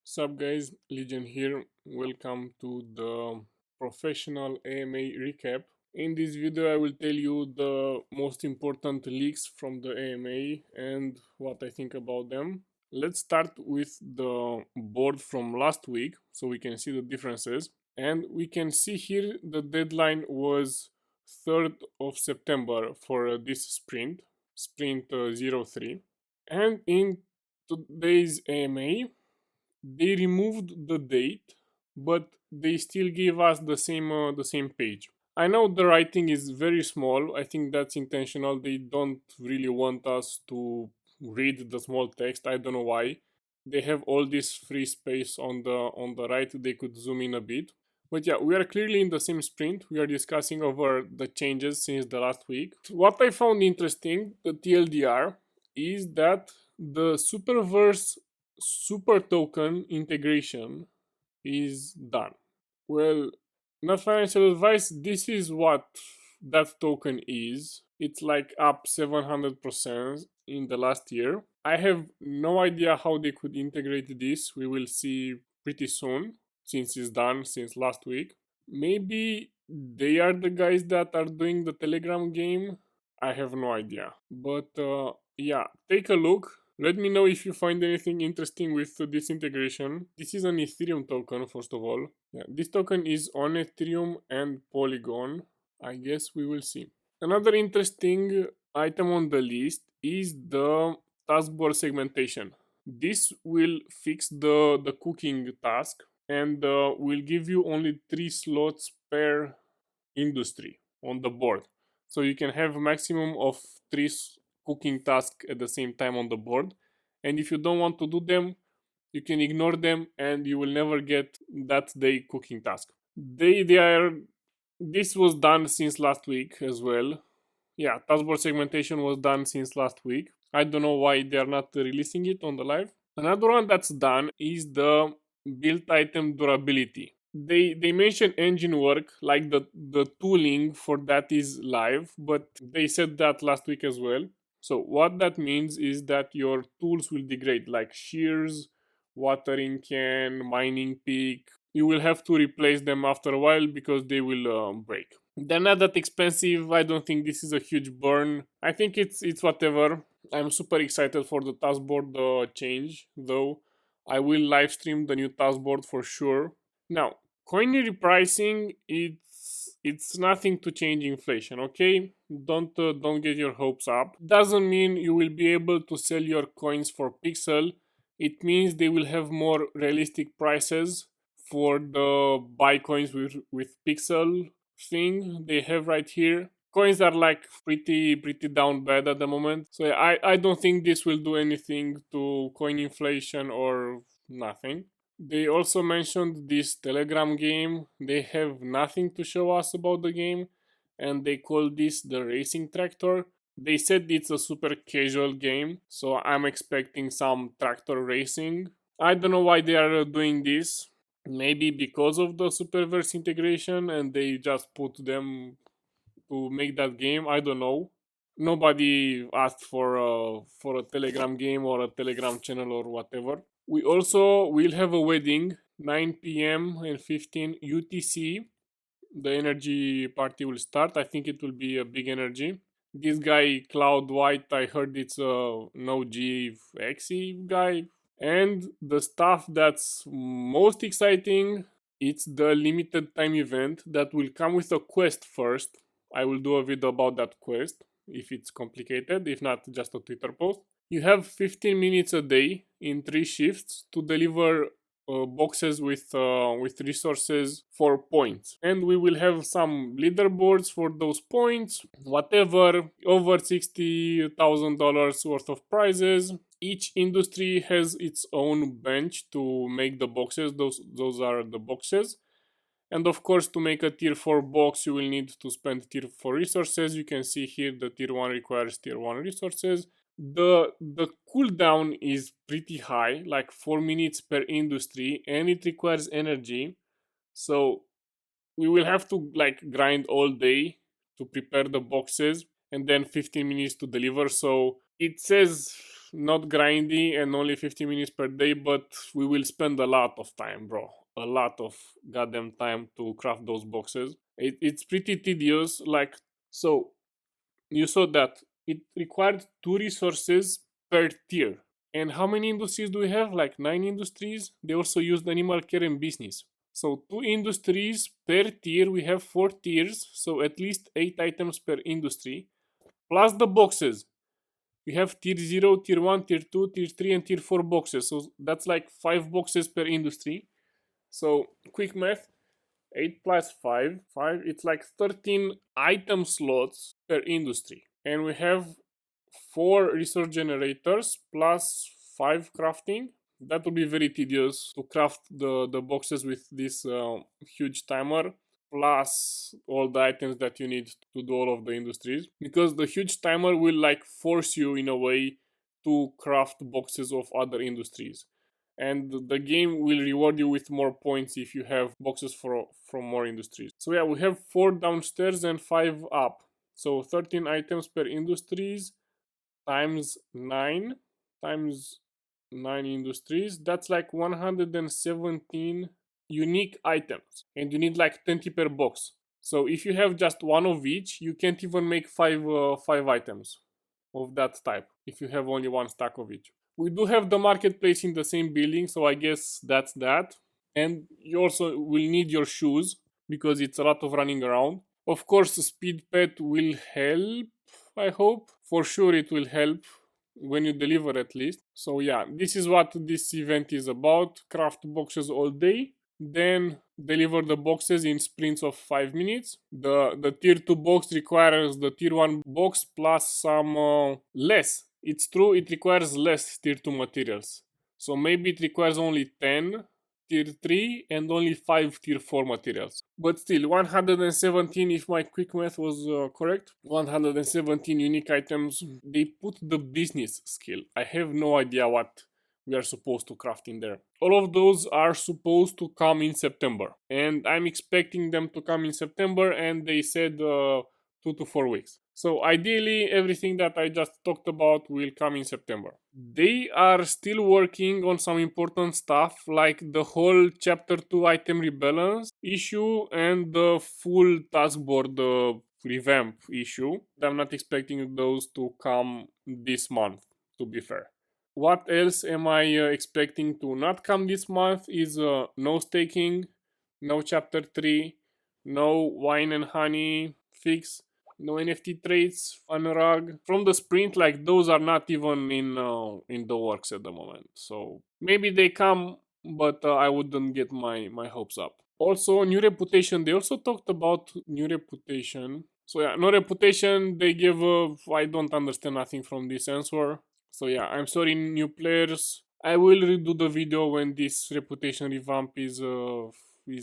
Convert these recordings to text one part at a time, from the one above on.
Sup guys, Legion here. Welcome to the professional AMA recap. In this video I will tell you the most important leaks from the AMA and what I think about them. Let's start with the board from last week so we can see the differences. And we can see here the deadline was 3rd of September for this sprint 03. And in today's AMA they removed the date, but they still gave us the same page. I know the writing is very small. I think that's intentional. They don't really want us to read the small text. I don't know why. They have all this free space on the right. They could zoom in a bit. But yeah, we are clearly in the same sprint. We are discussing over the changes since the last week. What I found interesting, the TLDR, is that the Superverse super token integration is done. Well, not financial advice, this is what that token is. It's like up 700% in the last year. I have no idea how they could integrate this. We will see pretty soon since it's done since last week. Maybe they are the guys that are doing the Telegram game. I have no idea. But yeah, take a look. Let me know if you find anything interesting with this integration. This is an Ethereum token, first of all. Yeah, this token is on Ethereum and Polygon. I guess we will see. Another interesting item on the list is the taskbar segmentation. This will fix the cooking task and will give you only 3 slots per industry on the board. So you can have a maximum of 3 cooking tasks at the same time on the board. And if you don't want to do them, you can ignore them and you will never get that day cooking task. They are this was done since last week as well. Yeah, taskbar segmentation was done since last week. I don't know why they are not releasing it on the live. Another one that's done is the build item durability. They mention engine work, like the tooling for that is live, but they said that last week as well. So what that means is that your tools will degrade, like shears, watering can, mining pick. You will have to replace them after a while because they will break. They're not that expensive. I don't think this is a huge burn. I think it's whatever. I'm super excited for the taskboard change, though. I will live stream the new taskboard for sure. Now, coin repricing, it's nothing to change inflation, okay? Don't get your hopes up. Doesn't mean you will be able to sell your coins for pixel. It means they will have more realistic prices for the buy coins with pixel thing they have right here. Coins are like pretty down bad at the moment. So yeah, I don't think this will do anything to coin inflation or nothing. They also mentioned this Telegram game. They have nothing to show us about the game, and they call this the racing tractor. They said it's a super casual game, so I'm expecting some tractor racing. I don't know why they are doing this. Maybe because of the Superverse integration and they just put them to make that game. I don't know. Nobody asked for a Telegram game or a Telegram channel or whatever. We also will have a wedding 9 p.m. and 15 UTC. The energy party will start. I think it will be a big energy. This guy Cloud White, I heard it's a no G XE guy. And the stuff that's most exciting, it's the limited time event that will come with a quest first. I will do a video about that quest if it's complicated, if not just a Twitter post. You have 15 minutes a day in 3 shifts to deliver boxes with resources for points, and we will have some leaderboards for those points. Whatever over $60,000 worth of prizes. Each industry has its own bench to make the boxes. Those are the boxes. And of course, to make a tier 4 box, you will need to spend tier 4 resources. You can see here the tier 1 requires tier 1 resources. The cooldown is pretty high, like 4 minutes per industry, and it requires energy. So we will have to like grind all day to prepare the boxes and then 15 minutes to deliver. So it says not grindy and only 50 minutes per day, but we will spend a lot of time, bro. A lot of goddamn time to craft those boxes. It's pretty tedious. Like, so you saw that it required 2 resources per tier. And how many industries do we have? Like 9 industries. They also used animal care and business. So 2 industries per tier. We have 4 tiers, so at least 8 items per industry, plus the boxes. We have tier 0, tier 1, tier 2, tier 3, and tier 4 boxes. So that's like 5 boxes per industry. So quick math, 8 plus 5, 5, it's like 13 item slots per industry. And we have 4 resource generators plus 5 crafting. That would be very tedious to craft the boxes with this huge timer, plus all the items that you need to do all of the industries, because the huge timer will like force you in a way to craft boxes of other industries, and the game will reward you with more points if you have boxes from more industries. So yeah, we have 4 downstairs and 5 up, so 13 items per industries times 9 times 9 industries, that's like 117 unique items, and you need like 20 per box. So if you have just one of each, you can't even make 5 items of that type if you have only one stack of each. We do have the marketplace in the same building, so I guess that's that. And you also will need your shoes because it's a lot of running around. Of course, speed pet will help, I hope. For sure it will help when you deliver, at least. So yeah, this is what this event is about. Craft boxes all day, then deliver the boxes in sprints of 5 minutes. The tier 2 box requires the tier 1 box plus some less. It's true, it requires less tier 2 materials. So maybe it requires only 10 tier 3 and only 5 tier 4 materials. But still, 117, if my quick math was correct, 117 unique items. They put the business skill. I have no idea what we are supposed to craft in there. All of those are supposed to come in September, and I'm expecting them to come in September, and they said 2 to 4 weeks. So ideally, everything that I just talked about will come in September. They are still working on some important stuff like the whole chapter 2 item rebalance issue and the full task board revamp issue. I'm not expecting those to come this month, to be fair. What else am I expecting to not come this month is no staking, no chapter 3, no wine and honey fix, no NFT trades, Anurag. From the sprint, like those are not even in the works at the moment. So maybe they come, but I wouldn't get my hopes up. Also, new reputation. They also talked about new reputation. So yeah, no reputation. They gave. I don't understand nothing from this answer. So yeah, I'm sorry, new players. I will redo the video when this reputation revamp is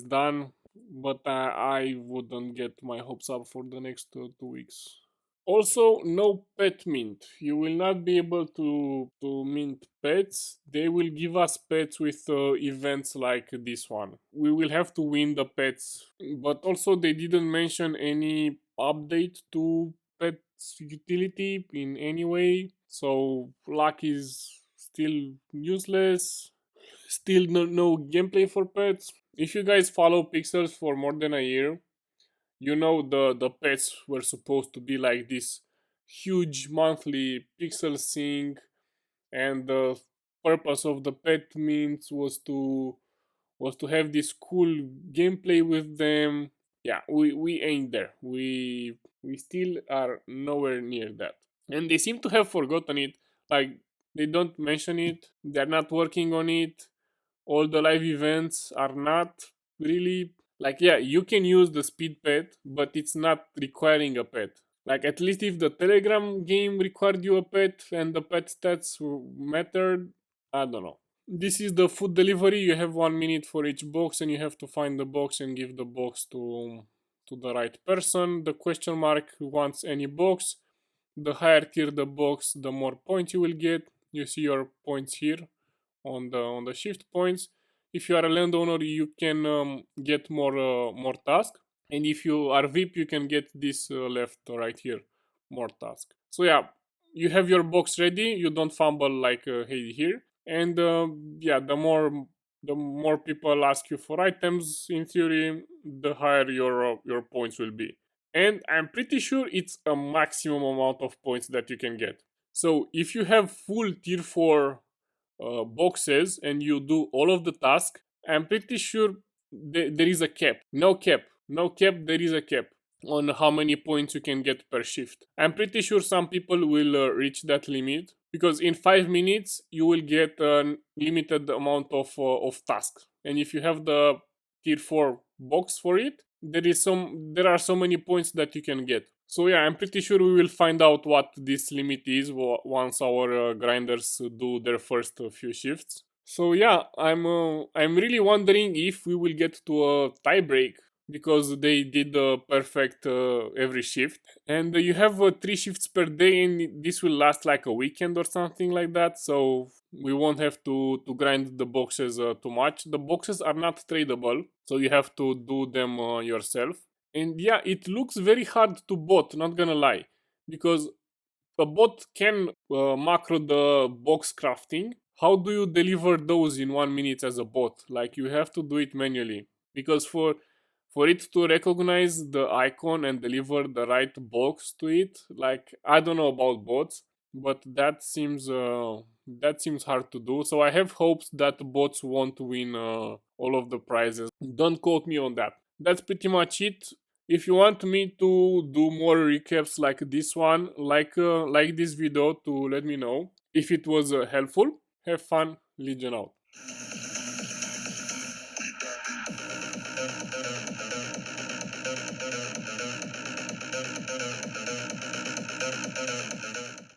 done, but I wouldn't get my hopes up for the next 2 weeks. Also, no pet mint. You will not be able to mint pets. They will give us pets with events like this one. We will have to win the pets. But also, they didn't mention any update to pets utility in any way. So, luck is still useless. Still no gameplay for pets. If you guys follow Pixels for more than a year, you know the pets were supposed to be like this huge monthly pixel thing, and the purpose of the pet mints was to have this cool gameplay with them. Yeah, we ain't there. We still are nowhere near that, and they seem to have forgotten it. Like, they don't mention it, they're not working on it. All the live events are not really, like, yeah, you can use the speed pet, but it's not requiring a pet. Like, at least if the Telegram game required you a pet and the pet stats mattered, I don't know. This is the food delivery. You have 1 minute for each box, and you have to find the box and give the box to the right person. The question mark wants any box. The higher tier the box, the more points you will get. You see your points here on the shift points. If you are a landowner, you can get more tasks, and if you are VIP, you can get this left right here, more task. So yeah, you have your box ready, you don't fumble like hey here. And yeah, the more people ask you for items, in theory, the higher your points will be. And I'm pretty sure it's a maximum amount of points that you can get. So if you have full tier 4 boxes and you do all of the task, I'm pretty sure there is a cap. No cap. No cap, there is a cap on how many points you can get per shift. I'm pretty sure some people will reach that limit because in 5 minutes you will get a limited amount of tasks. And if you have the tier 4 box for it, there are so many points that you can get. So yeah, I'm pretty sure we will find out what this limit is once our grinders do their first few shifts. So yeah, I'm really wondering if we will get to a tie break because they did perfect every shift, and you have 3 shifts per day, and this will last like a weekend or something like that. So we won't have to grind the boxes too much. The boxes are not tradable, so you have to do them yourself. And yeah, it looks very hard to bot, not gonna lie, because a bot can macro the box crafting. How do you deliver those in 1 minute as a bot? Like you have to do it manually because for it to recognize the icon and deliver the right box to it, like I don't know about bots, but that seems hard to do. So I have hopes that bots won't win all of the prizes. Don't quote me on that. That's pretty much it. If you want me to do more recaps like this one, like this video, to let me know. If it was helpful, have fun. Legion out.